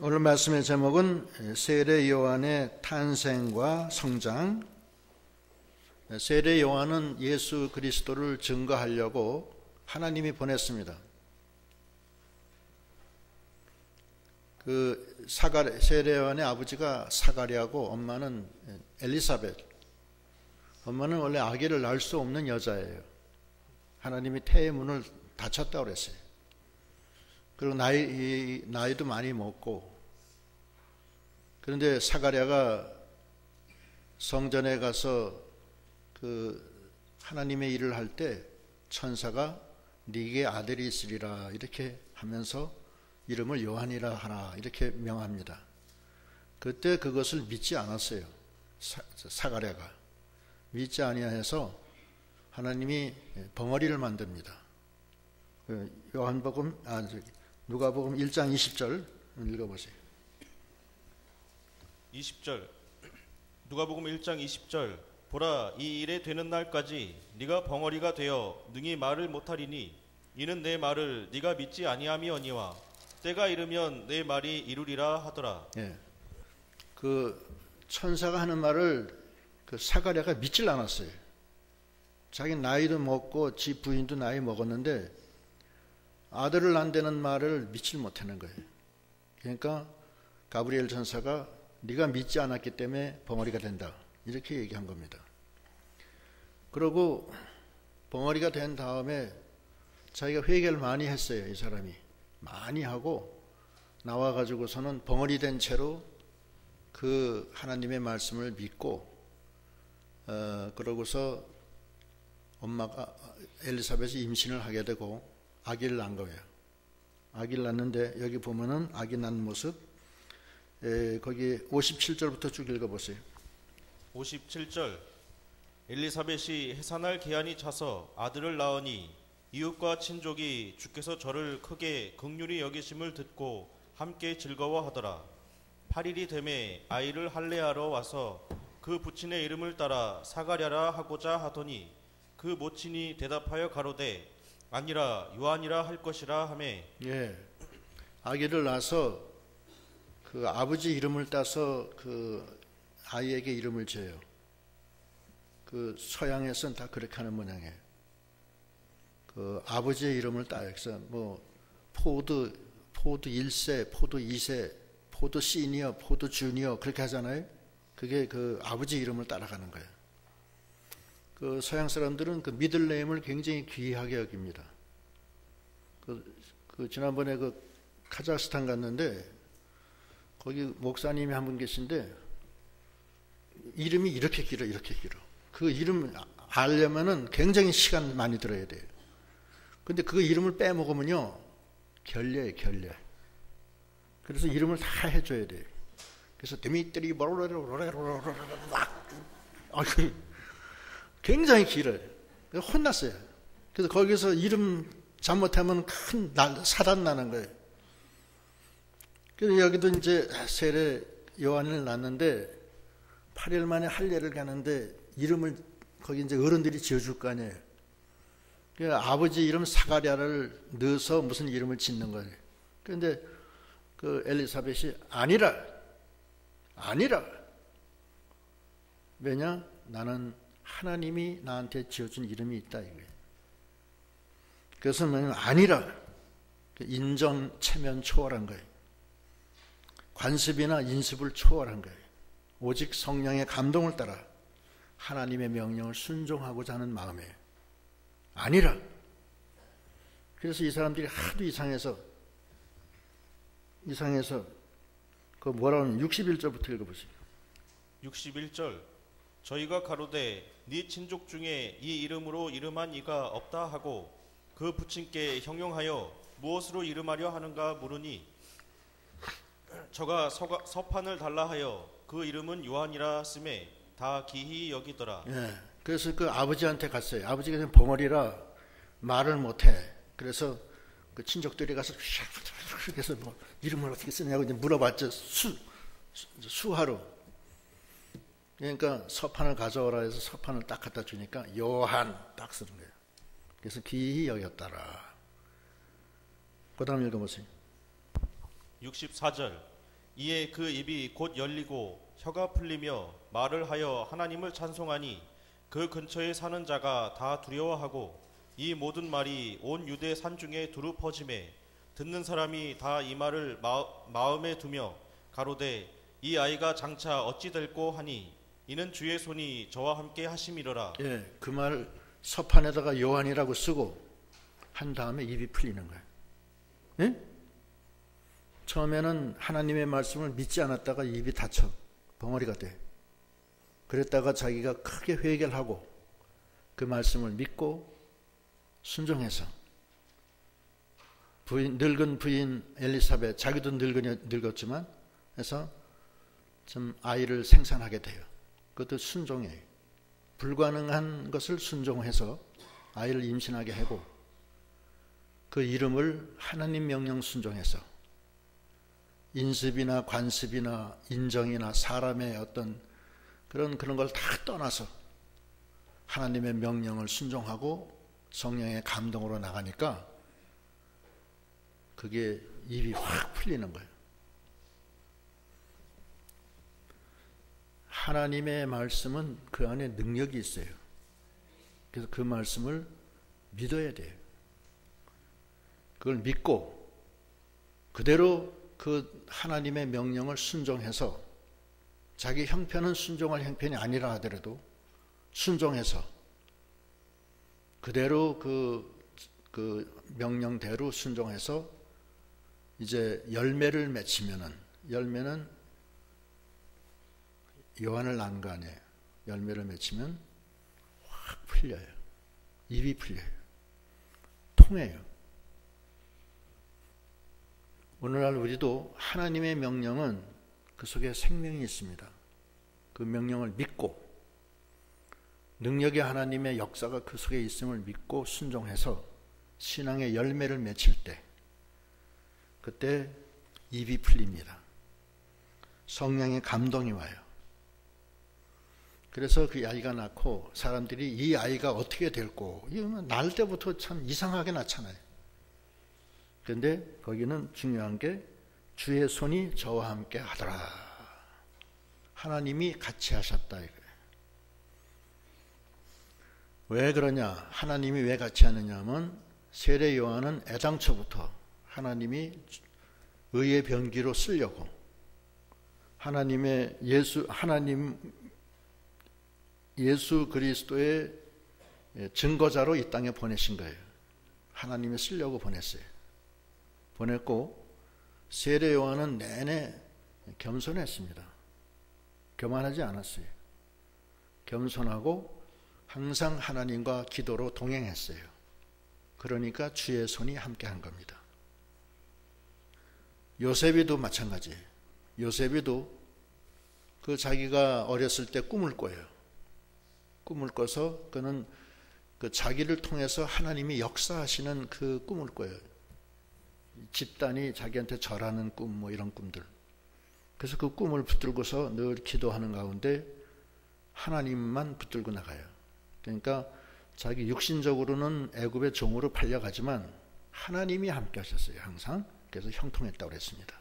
오늘 말씀의 제목은 세례 요한의 탄생과 성장. 세례 요한은 예수 그리스도를 증거하려고 하나님이 보냈습니다. 세례 요한의 아버지가 사가랴고 엄마는 엘리사벳. 엄마는 원래 아기를 낳을 수 없는 여자예요. 하나님이 태의 문을 닫혔다고 그랬어요. 그리고 나이도 많이 먹고. 그런데 사가랴가 성전에 가서 하나님의 일을 할 때 천사가 네게 아들이 있으리라 이렇게 하면서 이름을 요한이라 하라 이렇게 명합니다. 그때 그것을 믿지 않았어요. 사가랴가 믿지 아니하여서 하나님이 벙어리를 만듭니다. 누가복음 1장 20절 읽어보세요. 20절 누가복음 1장 20절 보라, 이 일에 되는 날까지 네가 벙어리가 되어 능히 말을 못하리니 이는 내 말을 네가 믿지 아니함이오니와 때가 이르면 내 말이 이루리라 하더라. 예, 천사가 하는 말을 사가랴가 믿질 않았어요. 자기 나이도 먹고 지 부인도 나이 먹었는데 아들을 낳는다는 말을 믿질 못하는 거예요. 그러니까 가브리엘 천사가 네가 믿지 않았기 때문에 벙어리가 된다 이렇게 얘기한 겁니다. 그러고 벙어리가 된 다음에 자기가 회개를 많이 했어요. 이 사람이 많이 하고 나와가지고서는 벙어리 된 채로 하나님의 말씀을 믿고 그러고서 엄마가 엘리사벳이 임신을 하게 되고 아기를 낳은 거예요. 아기를 낳는데 여기 보면은 아기 낳은 모습 거기 57절부터 쭉 읽어보세요. 57절 엘리사벳이 해산할 기한이 차서 아들을 낳으니 이웃과 친족이 주께서 저를 크게 긍휼히 여기심을 듣고 함께 즐거워하더라. 8일이 되매 아이를 할례하러 와서 그 부친의 이름을 따라 사가랴라 하고자 하더니 그 모친이 대답하여 가로되 아니라 요한이라 할 것이라 하매. 예, 아기를 낳아서 아버지 이름을 따서 아이에게 이름을 지어요. 서양에서는 다 그렇게 하는 모양이에요. 아버지의 이름을 따요. 그래서 포드 1세, 포드 2세, 포드 시니어, 포드 주니어 그렇게 하잖아요. 그게 아버지 이름을 따라가는 거예요. 서양 사람들은 미들네임을 굉장히 귀하게 여깁니다. 지난번에 카자흐스탄 갔는데 거기 목사님이 한 분 계신데 이름이 이렇게 길어. 그 이름 알려면은 굉장히 시간 많이 들어야 돼요. 근데 그 이름을 빼먹으면요 결례예요, 결례. 그래서 이름을 다 해줘야 돼요. 그래서 드미트리 굉장히 길어요. 혼났어요. 그래서 거기서 이름 잘못하면 큰 사단 나는 거예요. 그래서 여기도 이제 세례 요한을 낳는데 8일 만에 할례를 가는데 이름을 거기 이제 어른들이 지어줄 거 아니에요. 그러니까 아버지 이름 사가랴를 넣어서 무슨 이름을 짓는 거예요. 그런데 엘리사벳이 아니라. 왜냐? 나는 하나님이 나한테 지어준 이름이 있다 이거예요. 그래서 아니라. 인정, 체면 초월한 거예요. 관습이나 인습을 초월한 거예요. 오직 성령의 감동을 따라 하나님의 명령을 순종하고자 하는 마음이에요. 아니라. 그래서 이 사람들이 하도 이상해서 뭐라고 하면 61절부터 읽어보세요. 61절 저희가 가로되 네 친족 중에 이 이름으로 이름한 이가 없다 하고 그 부친께 형용하여 무엇으로 이름하려 하는가 물으니 저가 서판을 달라 하여 그 이름은 요한이라 쓰매 다 기히 여기더라. 예, 그래서 아버지한테 갔어요. 아버지가 벙어리라 말을 못해. 그래서 친족들이 가서 그래서 이름을 어떻게 쓰냐고 이제 물어봤죠. 수하로. 그러니까 서판을 가져오라 해서 서판을 딱 갖다 주니까 요한 딱 쓰는 거예요. 그래서 기히 여겼더라. 그 다음 읽어보세요. 64절 이에 그 입이 곧 열리고 혀가 풀리며 말을 하여 하나님을 찬송하니 그 근처에 사는 자가 다 두려워하고 이 모든 말이 온 유대 산중에 두루 퍼지매 듣는 사람이 다 이 말을 마음에 두며 가로되 이 아이가 장차 어찌 될꼬 하니 이는 주의 손이 저와 함께 하심이로라. 예, 그 말 서판에다가 요한이라고 쓰고 한 다음에 입이 풀리는 거예요. 예? 처음에는 하나님의 말씀을 믿지 않았다가 입이 닫혀 벙어리가 돼. 그랬다가 자기가 크게 회개를 하고 그 말씀을 믿고 순종해서 늙은 부인 엘리사벳, 자기도 늙었지만 해서 좀 아이를 생산하게 돼요. 그것도 순종이에요. 불가능한 것을 순종해서 아이를 임신하게 하고 그 이름을 하나님 명령 순종해서 인습이나 관습이나 인정이나 사람의 어떤 그런 걸 다 떠나서 하나님의 명령을 순종하고 성령의 감동으로 나가니까 그게 입이 확 풀리는 거예요. 하나님의 말씀은 그 안에 능력이 있어요. 그래서 그 말씀을 믿어야 돼요. 그걸 믿고 그대로 그 하나님의 명령을 순종해서 자기 형편은 순종할 형편이 아니라 하더라도 순종해서 그대로 그 명령대로 순종해서 이제 열매를 맺히면은, 열매는 요한을 낳은 거 아니에요. 열매를 맺히면 확 풀려요. 입이 풀려요. 통해요. 오늘날 우리도 하나님의 명령은 그 속에 생명이 있습니다. 그 명령을 믿고 능력의 하나님의 역사가 그 속에 있음을 믿고 순종해서 신앙의 열매를 맺힐 때 그때 입이 풀립니다. 성령의 감동이 와요. 그래서 그 아이가 낳고 사람들이 이 아이가 어떻게 될꼬, 이거는 낳을 때부터 참 이상하게 낳잖아요. 그런데 거기는 중요한 게 주의 손이 저와 함께 하더라. 하나님이 같이 하셨다 이거예요. 왜 그러냐? 하나님이 왜 같이 하느냐 하면 세례 요한은 애당초부터 하나님이 의의 병기로 쓰려고 하나님 예수 그리스도의 증거자로 이 땅에 보내신 거예요. 하나님이 쓰려고 보냈어요. 보냈고 세례 요한은 내내 겸손했습니다. 교만하지 않았어요. 겸손하고 항상 하나님과 기도로 동행했어요. 그러니까 주의 손이 함께한 겁니다. 요셉이도 마찬가지예요. 요셉이도 그 자기가 어렸을 때 꿈을 꿔요. 꿈을 꿔서 그는 그 자기를 통해서 하나님이 역사하시는 그 꿈을 꿔요. 집단이 자기한테 절하는 꿈, 뭐 이런 꿈들. 그래서 그 꿈을 붙들고서 늘 기도하는 가운데 하나님만 붙들고 나가요. 그러니까 자기 육신적으로는 애굽의 종으로 팔려가지만 하나님이 함께 하셨어요. 항상. 그래서 형통했다고 그랬습니다.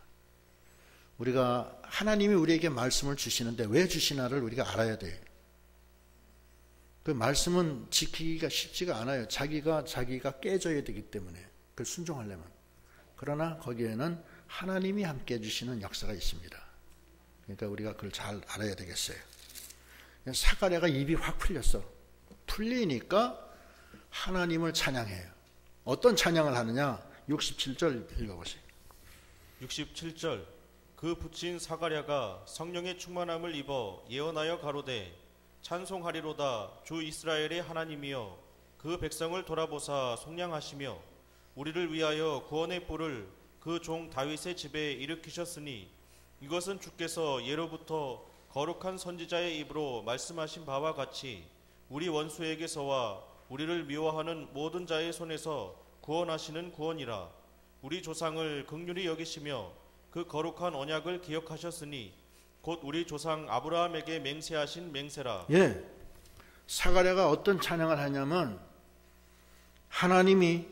우리가 하나님이 우리에게 말씀을 주시는데 왜 주시나를 우리가 알아야 돼요. 그 말씀은 지키기가 쉽지가 않아요. 자기가 깨져야 되기 때문에 그걸 순종하려면. 그러나 거기에는 하나님이 함께 해주시는 역사가 있습니다. 그러니까 우리가 그걸 잘 알아야 되겠어요. 사가랴가 입이 확 풀렸어. 풀리니까 하나님을 찬양해요. 어떤 찬양을 하느냐? 67절 읽어보세요. 67절 그 붙인 사가랴가 성령의 충만함을 입어 예언하여 가로되 찬송하리로다 주 이스라엘의 하나님이여 그 백성을 돌아보사 속량하시며 우리를 위하여 구원의 뿔을 그 종 다윗의 집에 일으키셨으니 이것은 주께서 예로부터 거룩한 선지자의 입으로 말씀하신 바와 같이 우리 원수에게서와 우리를 미워하는 모든 자의 손에서 구원하시는 구원이라. 우리 조상을 긍휼히 여기시며 그 거룩한 언약을 기억하셨으니 곧 우리 조상 아브라함에게 맹세하신 맹세라. 예, 사가랴가 어떤 찬양을 하냐면 하나님이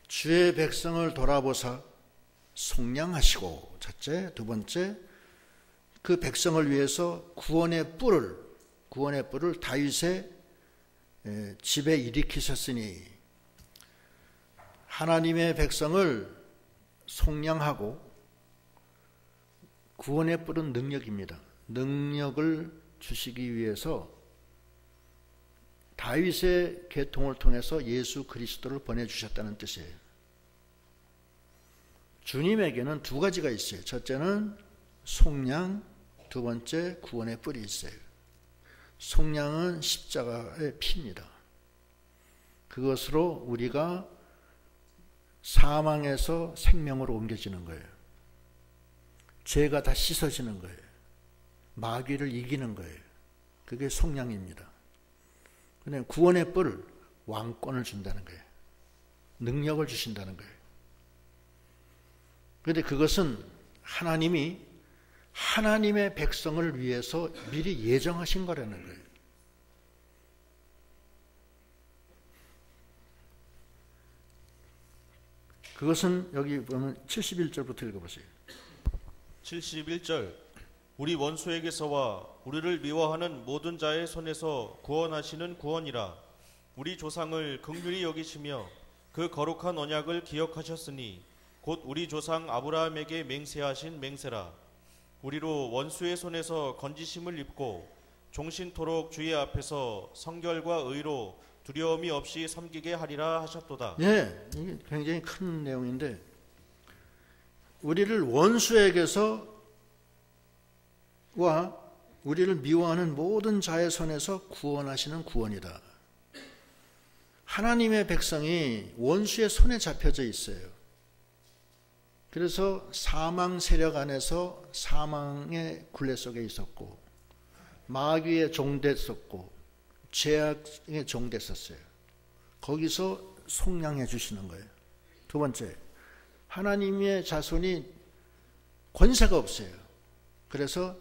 주의 백성을 돌아보사 속량하시고, 첫째. 두 번째, 그 백성을 위해서 구원의 뿔을 다윗의 집에 일으키셨으니, 하나님의 백성을 속량하고, 구원의 뿔은 능력입니다. 능력을 주시기 위해서 다윗의 계통을 통해서 예수 그리스도를 보내주셨다는 뜻이에요. 주님에게는 두 가지가 있어요. 첫째는 속량, 두 번째 구원의 뿔이 있어요. 속량은 십자가의 피입니다. 그것으로 우리가 사망에서 생명으로 옮겨지는 거예요. 죄가 다 씻어지는 거예요. 마귀를 이기는 거예요. 그게 속량입니다. 그런데 구원의 뿔, 왕권을 준다는 거예요. 능력을 주신다는 거예요. 그런데 그것은 하나님이 하나님의 백성을 위해서 미리 예정하신 거라는 거예요. 그것은 여기 보면 71절부터 읽어보세요. 71절. 우리 원수에게서와 우리를 미워하는 모든 자의 손에서 구원하시는 구원이라. 우리 조상을 긍휼히 여기시며 그 거룩한 언약을 기억하셨으니 곧 우리 조상 아브라함에게 맹세하신 맹세라. 우리로 원수의 손에서 건지심을 입고 종신토록 주의 앞에서 성결과 의로 두려움이 없이 섬기게 하리라 하셨도다. 네, 이게 굉장히 큰 내용인데, 우리를 원수에게서와 우리를 미워하는 모든 자의 손에서 구원하시는 구원이다. 하나님의 백성이 원수의 손에 잡혀져 있어요. 그래서 사망 세력 안에서 사망의 굴레 속에 있었고, 마귀의 종됐었고, 죄악의 종됐었어요. 거기서 속량해 주시는 거예요. 두 번째, 하나님의 자손이 권세가 없어요. 그래서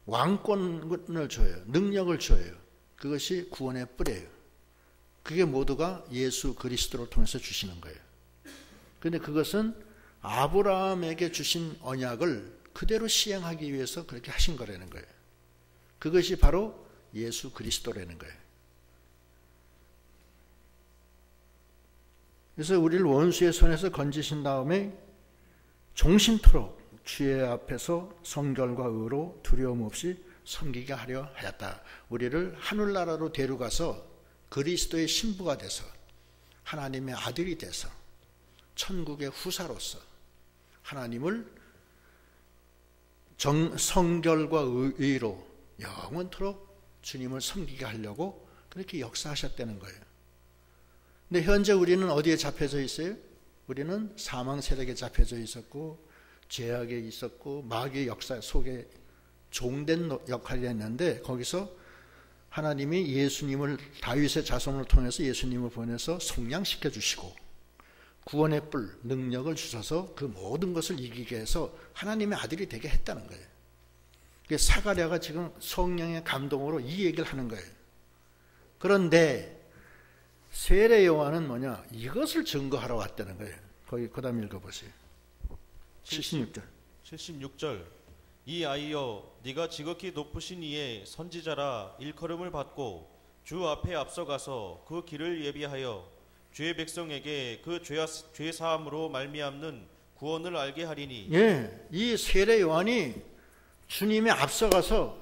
왕권을 줘요. 능력을 줘요. 그것이 구원의 뿔이에요. 그게 모두가 예수 그리스도를 통해서 주시는 거예요. 그런데 그것은 아브라함에게 주신 언약을 그대로 시행하기 위해서 그렇게 하신 거라는 거예요. 그것이 바로 예수 그리스도라는 거예요. 그래서 우리를 원수의 손에서 건지신 다음에 종신토록 주의 앞에서 성결과 의로 두려움 없이 섬기게 하려 하였다. 우리를 하늘나라로 데려가서 그리스도의 신부가 돼서 하나님의 아들이 돼서 천국의 후사로서 하나님을 성결과 의로 영원토록 주님을 섬기게 하려고 그렇게 역사하셨다는 거예요. 근데 현재 우리는 어디에 잡혀져 있어요? 우리는 사망 세력에 잡혀져 있었고, 죄악에 있었고, 마귀의 역사 속에 종된 역할이 했는데, 거기서 하나님이 예수님을, 다윗의 자손을 통해서 예수님을 보내서 속량시켜 주시고 구원의 뿔, 능력을 주셔서 그 모든 것을 이기게 해서 하나님의 아들이 되게 했다는 거예요. 사가랴가 지금 성령의 감동으로 이 얘기를 하는 거예요. 그런데 세례 요한은 뭐냐? 이것을 증거하러 왔다는 거예요. 거기 그 다음 읽어보세요. 76절. 이 아이여, 네가 지극히 높으신 이의 선지자라 일컬음을 받고 주 앞에 앞서가서 그 길을 예비하여 주의 백성에게 그 죄 사함으로 말미암는 구원을 알게 하리니. 예, 이 세례 요한이 주님의 앞서가서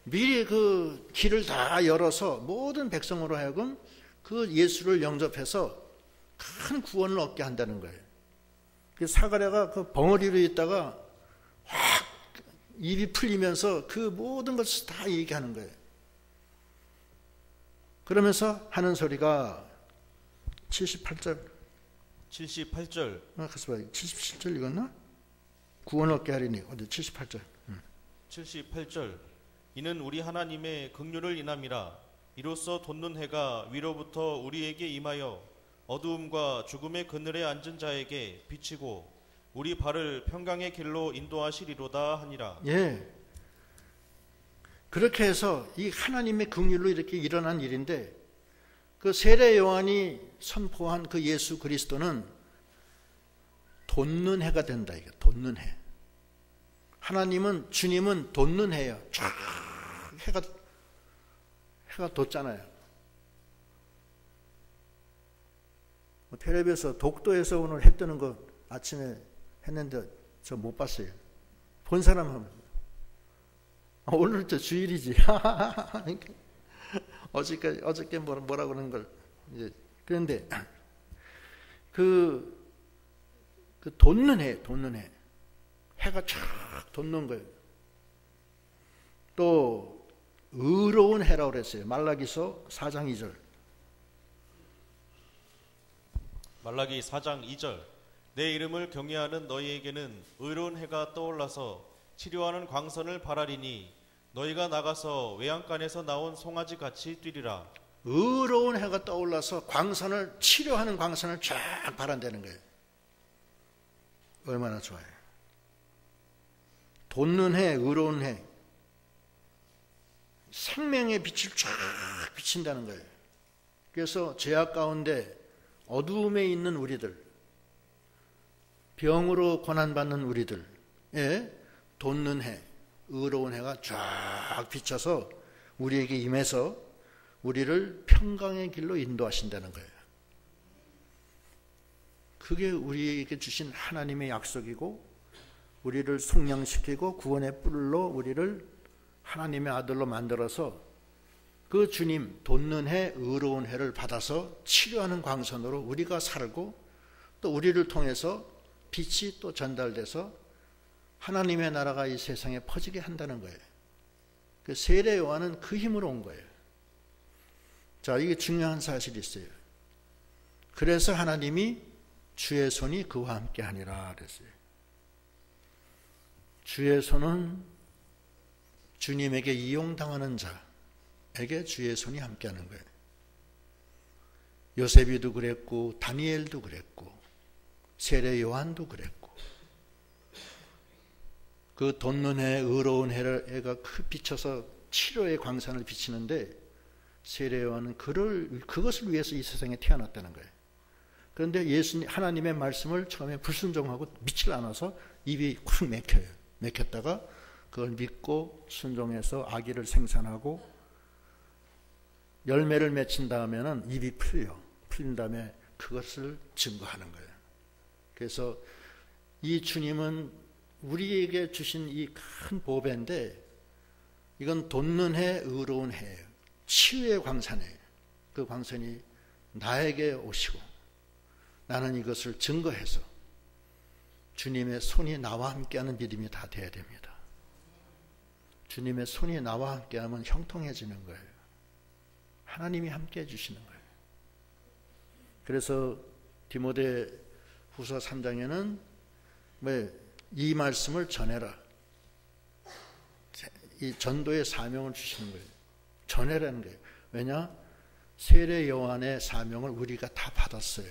미리 그 길을 다 열어서 모든 백성으로 하여금 그 예수를 영접해서 큰 구원을 얻게 한다는 거예요. 사가랴가 그 벙어리로 있다가 확 입이 풀리면서 그 모든 것을 다 얘기하는 거예요. 그러면서 하는 소리가 78절. 가서 봐요. 77절 읽었나? 구원 얻게 하리니. 어디 78절. 78절. 이는 우리 하나님의 긍휼을 인함이라. 이로써 돋는 해가 위로부터 우리에게 임하여 어두움과 죽음의 그늘에 앉은 자에게 비치고 우리 발을 평강의 길로 인도하시리로다 하니라. 예. 그렇게 해서 이 하나님의 긍휼로 이렇게 일어난 일인데, 그 세례 요한이 선포한 그 예수 그리스도는 돋는 해가 된다. 이거 돋는 해. 하나님은, 주님은 돋는 해예요. 쫙 해가 돋잖아요. 텔레비에서 독도에서 오늘 해 뜨는 거 아침에 했는데 저 못 봤어요. 본 사람은 오늘 저 주일이지. 어저께 뭐라 그러는 걸 이제 그런데 그 돋는 해, 해가 쫙 돋는 거예요. 또 의로운 해라고 그랬어요. 말라기서 4장 2절. 말라기 4장 2절. 내 이름을 경외하는 너희에게는 의로운 해가 떠올라서 치료하는 광선을 발하리니 너희가 나가서 외양간에서 나온 송아지 같이 뛰리라. 의로운 해가 떠올라서 광선을, 치료하는 광선을 쫙 발한다는 거예요. 얼마나 좋아요. 돋는 해, 의로운 해, 생명의 빛을 쫙 비친다는 거예요. 그래서 죄악 가운데 어두움에 있는 우리들, 병으로 고난받는 우리들에 돋는 해, 의로운 해가 쫙 비쳐서 우리에게 임해서 우리를 평강의 길로 인도하신다는 거예요. 그게 우리에게 주신 하나님의 약속이고, 우리를 속량시키고 구원의 뿔로 우리를 하나님의 아들로 만들어서 그 주님 돋는 해, 의로운 해를 받아서 치료하는 광선으로 우리가 살고, 또 우리를 통해서 빛이 또 전달돼서 하나님의 나라가 이 세상에 퍼지게 한다는 거예요. 그 세례 요한은 그 힘으로 온 거예요. 자, 이게 중요한 사실이 있어요. 그래서 하나님이 주의 손이 그와 함께 하니라 그랬어요. 주의 손은 주님에게 이용당하는 자에게 주의 손이 함께 하는 거예요. 요셉이도 그랬고, 다니엘도 그랬고, 세례 요한도 그랬고, 그 돋는 해, 의로운 해가 비쳐서 치료의 광선을 비치는데, 세례 요한은 그것을 위해서 이 세상에 태어났다는 거예요. 그런데 하나님의 말씀을 처음에 불순종하고 믿질 않아서 입이 콱 막혀요. 막혔다가 그걸 믿고 순종해서 아기를 생산하고 열매를 맺힌 다음에는 입이 풀린 다음에 그것을 증거하는 거예요. 그래서 이 주님은 우리에게 주신 이 큰 보배인데, 이건 돋는 해, 의로운 해예요. 치유의 광선이에요. 그 광선이 나에게 오시고 나는 이것을 증거해서 주님의 손이 나와 함께하는 믿음이 다 돼야 됩니다. 주님의 손이 나와 함께하면 형통해지는 거예요. 하나님이 함께해 주시는 거예요. 그래서 디모데 후서 3장에는 이 말씀을 전해라. 이 전도의 사명을 주시는 거예요. 전해라는 거예요. 왜냐? 세례 요한의 사명을 우리가 다 받았어요.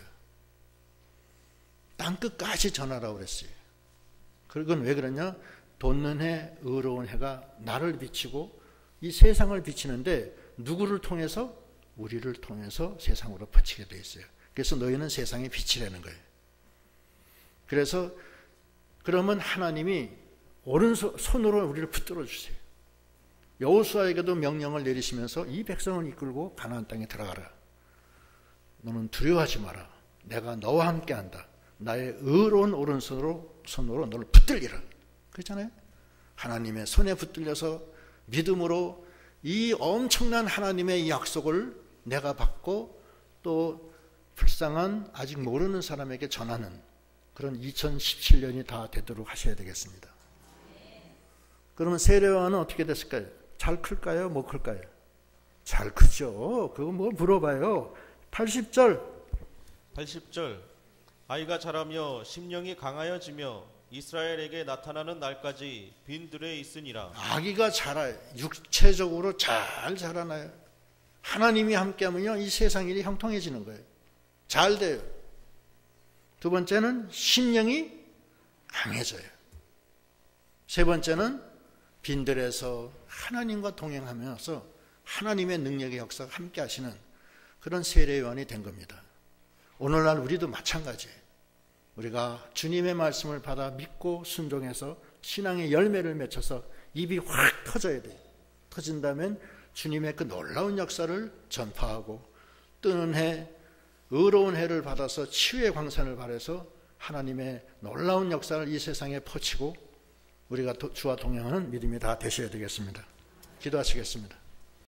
땅끝까지 전하라고 그랬어요. 그건 왜 그러냐? 돋는 해, 의로운 해가 나를 비치고 이 세상을 비치는데 누구를 통해서? 우리를 통해서 세상으로 퍼지게 돼 있어요. 그래서 너희는 세상의 빛이라는 거예요. 그래서 그러면 하나님이 오른손으로 우리를 붙들어 주세요. 여호수아에게도 명령을 내리시면서 이 백성을 이끌고 가나안 땅에 들어가라. 너는 두려워하지 마라. 내가 너와 함께한다. 나의 의로운 오른손으로 너를 붙들리라. 그렇잖아요. 하나님의 손에 붙들려서 믿음으로 이 엄청난 하나님의 약속을 내가 받고 또 불쌍한 아직 모르는 사람에게 전하는 그런 2017년이 다 되도록 하셔야 되겠습니다. 그러면 세례 요한은 어떻게 됐을까요? 잘 클까요? 못 클까요? 잘 크죠. 그거 뭐 물어봐요. 80절. 아이가 자라며 심령이 강하여지며 이스라엘에게 나타나는 날까지 빈들에 있으니라. 아기가 자라요. 육체적으로 잘 자라나요. 하나님이 함께하면요, 이 세상 일이 형통해지는 거예요. 잘 돼요. 두 번째는 심령이 강해져요. 세 번째는 빈들에서 하나님과 동행하면서 하나님의 능력의 역사가 함께 하시는 그런 세례 요한이 된 겁니다. 오늘날 우리도 마찬가지예요. 우리가 주님의 말씀을 받아 믿고 순종해서 신앙의 열매를 맺혀서 입이 확 터져야 돼요. 터진다면 주님의 그 놀라운 역사를 전파하고 뜨는 해, 의로운 해를 받아서 치유의 광선을 발해서 하나님의 놀라운 역사를 이 세상에 퍼치고 우리가 주와 동행하는 믿음이 다 되셔야 되겠습니다. 기도하시겠습니다.